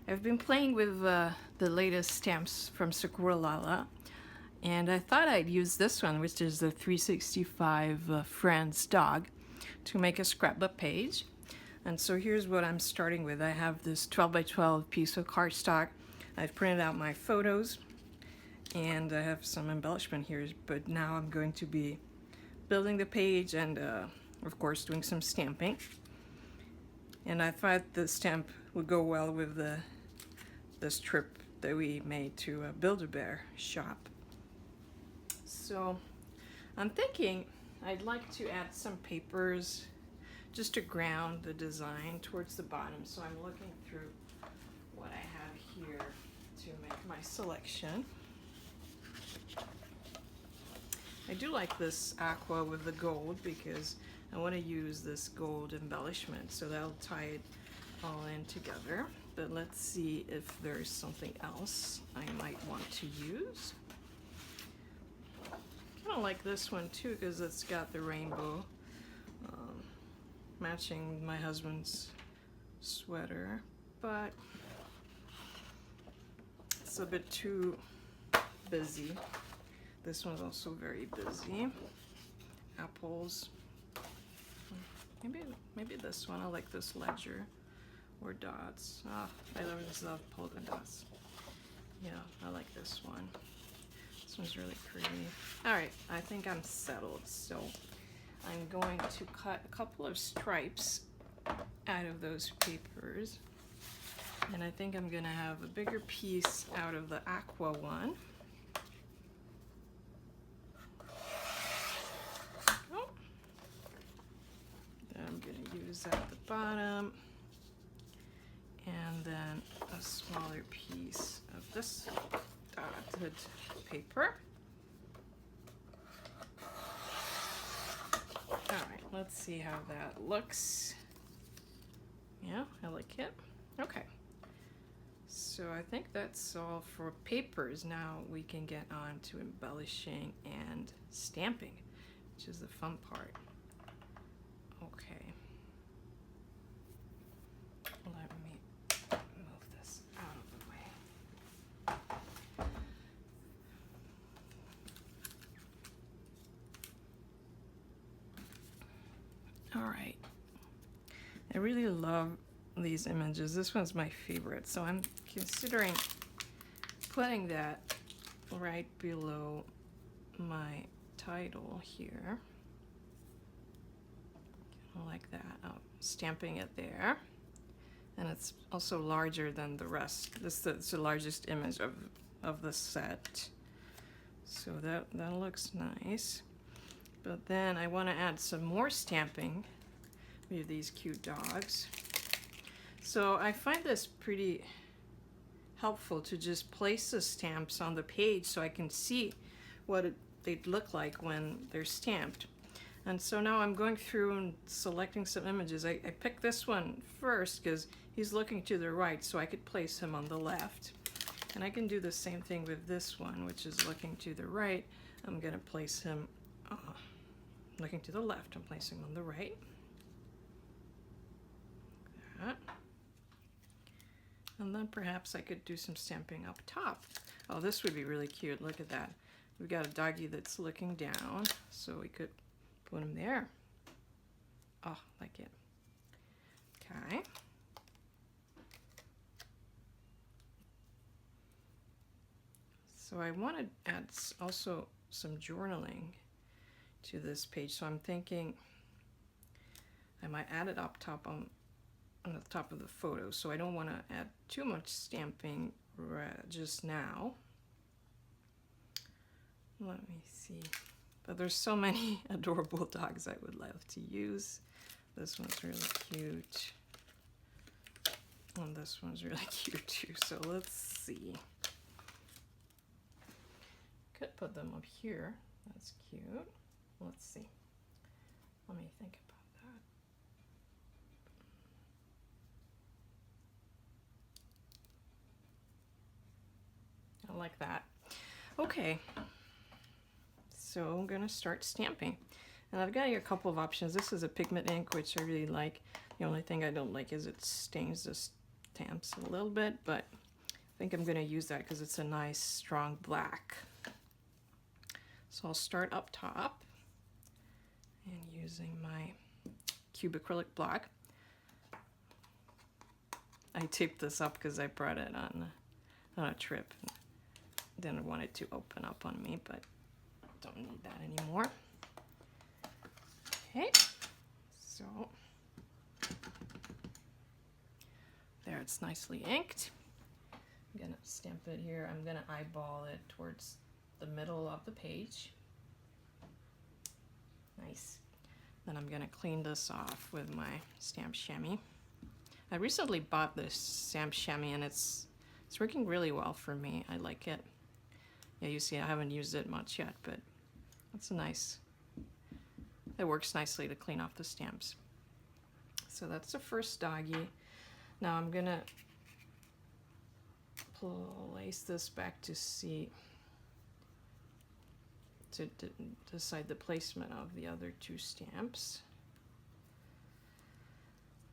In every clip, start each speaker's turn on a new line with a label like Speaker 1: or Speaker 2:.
Speaker 1: I've been playing with the latest stamps from Sakuralala, and I thought I'd use this one, which is the 365 Friends dog, to make a scrapbook page. And so here's what I'm starting with. I have this 12 by 12 piece of cardstock. I've printed out my photos, and I have some embellishment here, but now I'm going to be building the page and, of course, doing some stamping. And I thought the stamp would go well with this trip that we made to a Build-A-Bear shop. So I'm thinking I'd like to add some papers just to ground the design towards the bottom. So I'm looking through what I have here to make my selection. I do like this aqua with the gold because I want to use this gold embellishment, so that'll tie it all in together. But let's see if there's something else I might want to use. I kind of like this one too because it's got the rainbow matching my husband's sweater, but it's a bit too busy. This one's also very busy. Apples. Maybe this one. I like this ledger or dots. Ah, I love polka dots. Yeah, I like this one. This one's really pretty. All right, I think I'm settled. So I'm going to cut a couple of stripes out of those papers. And I think I'm gonna have a bigger piece out of the aqua one. I'm going to use at the bottom, and then a smaller piece of this dotted paper. Alright, let's see how that looks. Yeah, I like it. Okay, so I think that's all for papers. Now we can get on to embellishing and stamping, which is the fun part. Okay, let me move this out of the way. All right, I really love these images. This one's my favorite, so I'm considering putting that right below my title here. Like that. Oh, stamping it there, and it's also larger than the rest. This is the largest image of the set, so that looks nice. But then I want to add some more stamping with these cute dogs. So I find this pretty helpful to just place the stamps on the page so I can see what they'd look like when they're stamped. And so now I'm going through and selecting some images. I picked this one first because he's looking to the right, so I could place him on the left. And I can do the same thing with this one, which is looking to the right. I'm going to place him looking to the left. I'm placing him on the right. Like that. And then perhaps I could do some stamping up top. Oh, this would be really cute. Look at that. We've got a doggy that's looking down, so we could put him there. Oh, like it. Okay. So I want to add also some journaling to this page. So I'm thinking I might add it up top on the top of the photo. So I don't want to add too much stamping just now. Let me see. But there's so many adorable dogs I would love to use. This one's really cute. And this one's really cute too. So let's see. Could put them up here. That's cute. Let's see. Let me think about that. I like that. Okay. So I'm going to start stamping. And I've got here a couple of options. This is a pigment ink, which I really like. The only thing I don't like is it stains this stamps a little bit, but I think I'm going to use that because it's a nice strong black. So I'll start up top and using my cube acrylic block. I taped this up because I brought it on a trip. Didn't want it to open up on me, but don't need that anymore. Okay, so there, it's nicely inked. I'm gonna stamp it here. I'm gonna eyeball it towards the middle of the page. Nice. Then I'm gonna clean this off with my stamp chamois. I recently bought this stamp chamois and it's working really well for me. I like it. Yeah, you see I haven't used it much yet, but it's nice. It works nicely to clean off the stamps. So that's the first doggy. Now I'm gonna place this back to decide the placement of the other two stamps.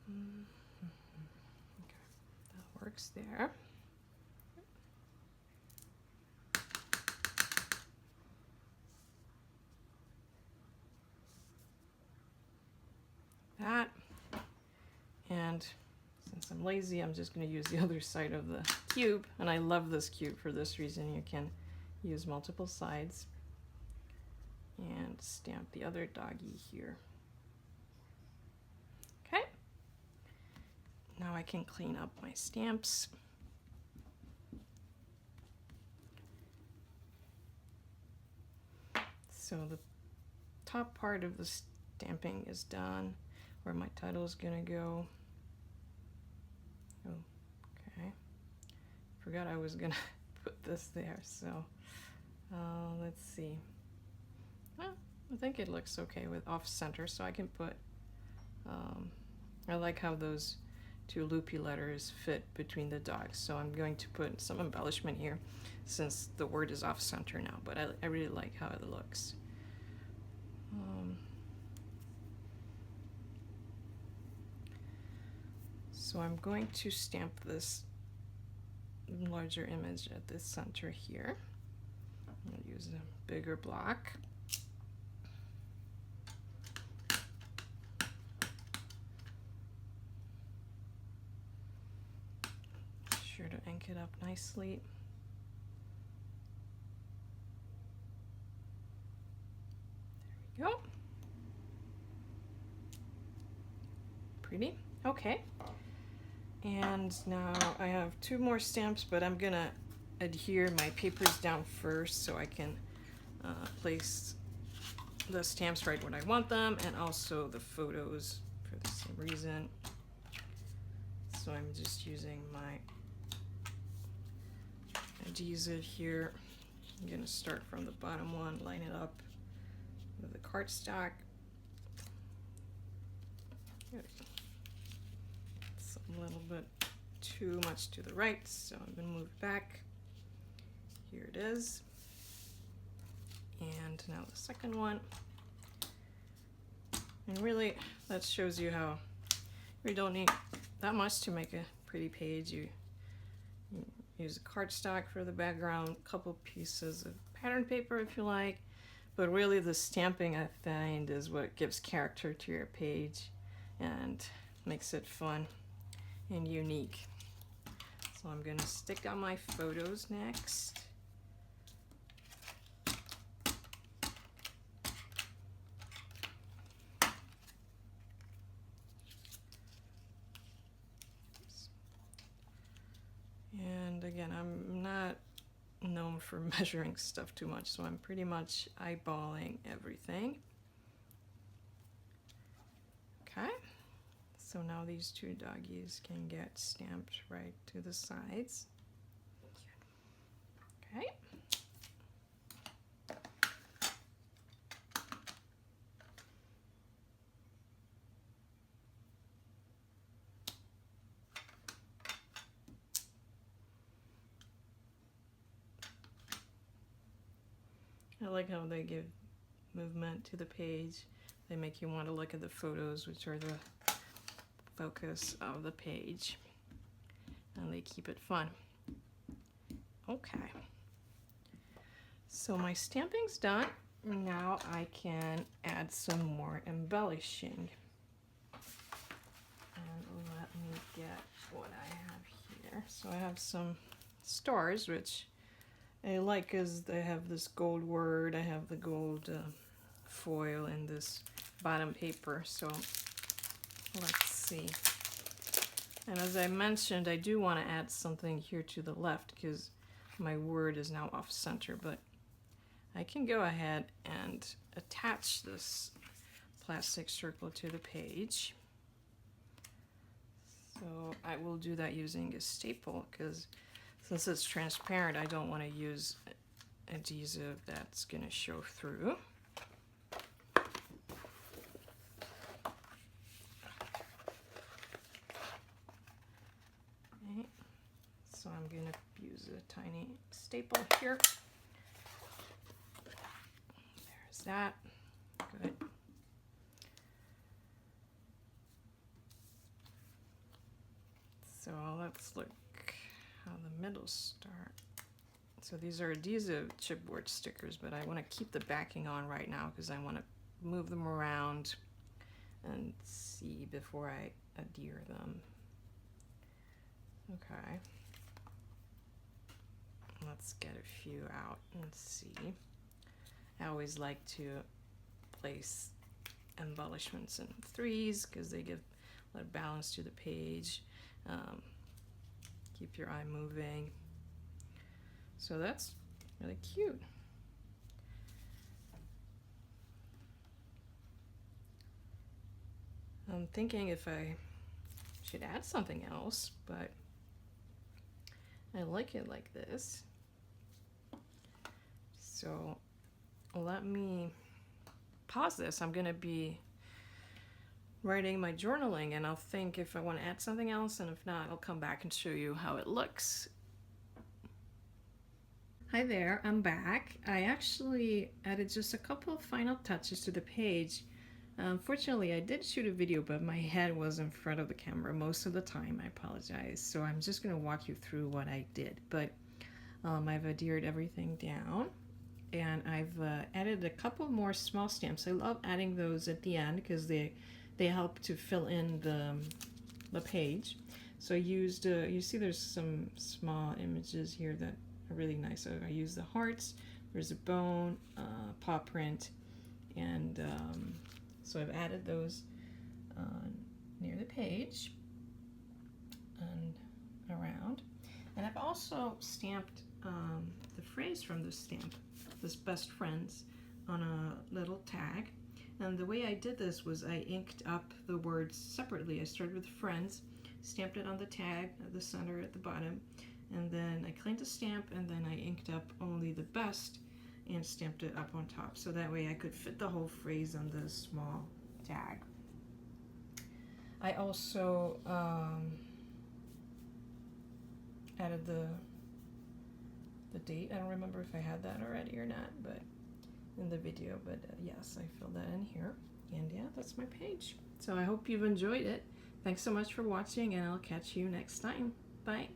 Speaker 1: Okay, that works there. That, and since I'm lazy, I'm just going to use the other side of the cube, and I love this cube for this reason. You can use multiple sides and stamp the other doggy here. Okay, now I can clean up my stamps. So the top part of the stamping is done, where my title is gonna go. Oh, okay. Forgot I was gonna put this there, so let's see. Well, I think it looks okay with off center, so I can put, I like how those two loopy letters fit between the dogs, so I'm going to put some embellishment here since the word is off center now, but I really like how it looks. So I'm going to stamp this larger image at the center here. I'm going to use a bigger block. Sure to ink it up nicely. There we go. Pretty. Okay. And now I have two more stamps, but I'm gonna adhere my papers down first so I can place the stamps right where I want them, and also the photos for the same reason. So I'm just using my adhesive here. I'm gonna start from the bottom one, line it up with the cardstock. It's a little bit too much to the right, so I'm gonna move it back. Here it is. And now the second one. And really, that shows you how you don't need that much to make a pretty page. You use a cardstock for the background, a couple pieces of pattern paper if you like, but really the stamping I find is what gives character to your page and makes it fun and unique. So I'm gonna stick on my photos next. And again, I'm not known for measuring stuff too much, so I'm pretty much eyeballing everything. Okay, so now these two doggies can get stamped right to the sides. Okay. I like how they give movement to the page. They make you want to look at the photos, which are the focus of the page. and they keep it fun. Okay, so my stamping's done. Now I can add some more embellishing. And let me get what I have here. So I have some stars, which I like because they have this gold word. I have the gold foil and this bottom paper. So let's see. And as I mentioned, I do want to add something here to the left because my word is now off center, but I can go ahead and attach this plastic circle to the page. So I will do that using a staple because since it's transparent, I don't want to use adhesive that's going to show through. Okay. So I'm going to use a tiny staple here. There's that. Good. So let's look how the middles start. So these are adhesive chipboard stickers, but I want to keep the backing on right now because I want to move them around and see before I adhere them. Okay. Let's get a few out and see. I always like to place embellishments in threes because they give a lot of balance to the page. Keep your eye moving. So that's really cute. I'm thinking if I should add something else, but I like it like this. So let me pause this. I'm gonna be writing my journaling and I'll think if I want to add something else, and if not, I'll come back and show you how it looks. Hi there, I'm back. I actually added just a couple of final touches to the page. Unfortunately, I did shoot a video, but my head was in front of the camera most of the time. I apologize. So I'm just going to walk you through what I did. But I've adhered everything down, and I've added a couple more small stamps. I love adding those at the end because they help to fill in the page. So I used, you see there's some small images here that are really nice. So I used the hearts, there's a bone, paw print, and so I've added those near the page and around. And I've also stamped the phrase from this stamp, this best friends, on a little tag. And the way I did this was I inked up the words separately. I started with friends, stamped it on the tag at the center at the bottom, and then I cleaned the stamp, and then I inked up only the best and stamped it up on top. So that way I could fit the whole phrase on the small tag. I also added the date. I don't remember if I had that already or not, but in the video, but yes, I filled that in here. And yeah, that's my page. So I hope you've enjoyed it. Thanks so much for watching, and I'll catch you next time. Bye.